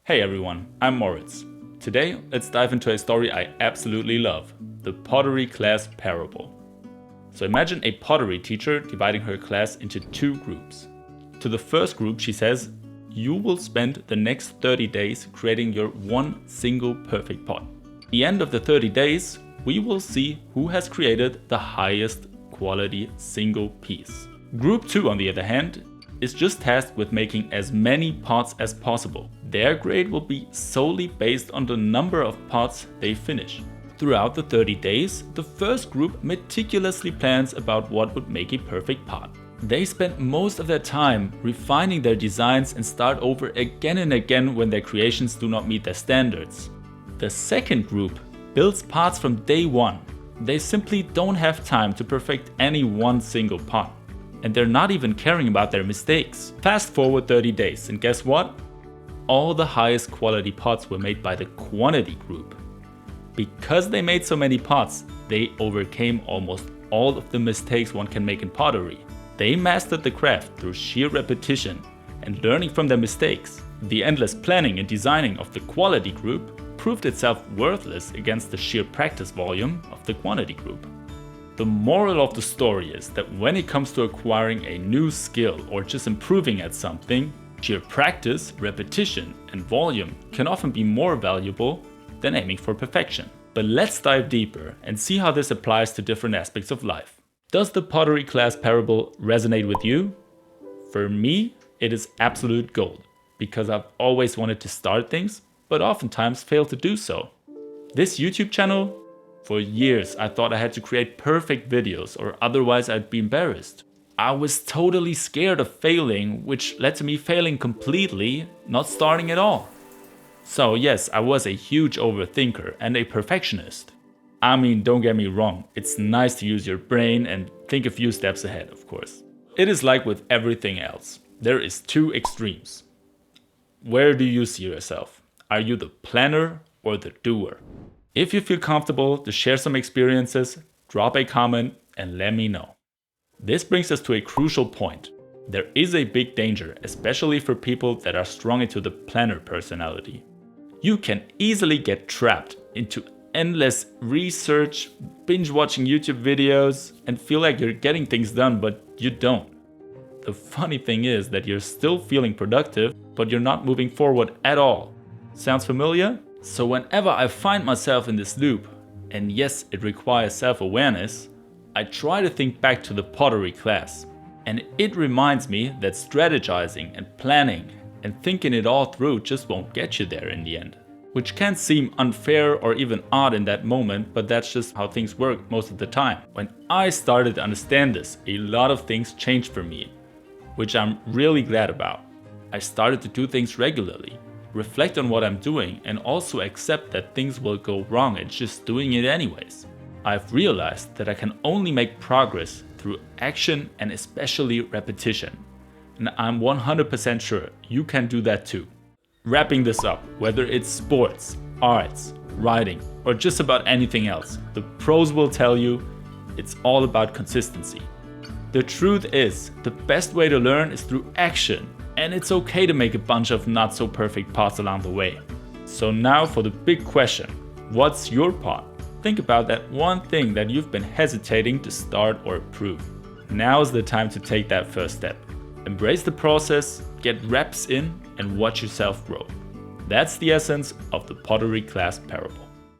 Hey everyone, I'm Moritz. Today, let's dive into a story I absolutely love, the Pottery Class Parable. So imagine a pottery teacher dividing her class into two groups. To the first group, she says, you will spend the next 30 days creating your one single perfect pot. At the end of the 30 days, we will see who has created the highest quality single piece. Group 2, on the other hand, is just tasked with making as many pots as possible. Their grade will be solely based on the number of pots they finish. Throughout the 30 days, the first group meticulously plans about what would make a perfect pot. They spend most of their time refining their designs and start over again and again when their creations do not meet their standards. The second group builds pots from day one. They simply don't have time to perfect any one single pot. And they're not even caring about their mistakes. Fast forward 30 days, and guess what? All the highest quality pots were made by the quantity group. Because they made so many pots, they overcame almost all of the mistakes one can make in pottery. They mastered the craft through sheer repetition and learning from their mistakes. The endless planning and designing of the quality group proved itself worthless against the sheer practice volume of the quantity group. The moral of the story is that when it comes to acquiring a new skill or just improving at something, sheer practice, repetition, and volume can often be more valuable than aiming for perfection. But let's dive deeper and see how this applies to different aspects of life. Does the Pottery Class Parable resonate with you? For me, it is absolute gold, because I've always wanted to start things, but oftentimes fail to do so. This YouTube channel? For years, I thought I had to create perfect videos or otherwise I'd be embarrassed. I was totally scared of failing, which led to me failing completely, not starting at all. So yes, I was a huge overthinker and a perfectionist. I mean, don't get me wrong, it's nice to use your brain and think a few steps ahead, of course. It is like with everything else. There is two extremes. Where do you see yourself? Are you the planner or the doer? If you feel comfortable to share some experiences, drop a comment and let me know. This brings us to a crucial point. There is a big danger, especially for people that are strong into the planner personality. You can easily get trapped into endless research, binge watching YouTube videos, and feel like you're getting things done, but you don't. The funny thing is that you're still feeling productive, but you're not moving forward at all. Sounds familiar? So whenever I find myself in this loop, and yes, it requires self-awareness, I try to think back to the pottery class. And it reminds me that strategizing and planning and thinking it all through just won't get you there in the end. Which can seem unfair or even odd in that moment, but that's just how things work most of the time. When I started to understand this, a lot of things changed for me, which I'm really glad about. I started to do things regularly, reflect on what I'm doing, and also accept that things will go wrong and just doing it anyways. I've realized that I can only make progress through action and especially repetition. And I'm 100% sure you can do that too. Wrapping this up, whether it's sports, arts, writing, or just about anything else, the pros will tell you it's all about consistency. The truth is, the best way to learn is through action, and it's okay to make a bunch of not so perfect pots along the way. So now for the big question, what's your pot? Think about that one thing that you've been hesitating to start or improve. Now's the time to take that first step. Embrace the process, get reps in, and watch yourself grow. That's the essence of the Pottery Class Parable.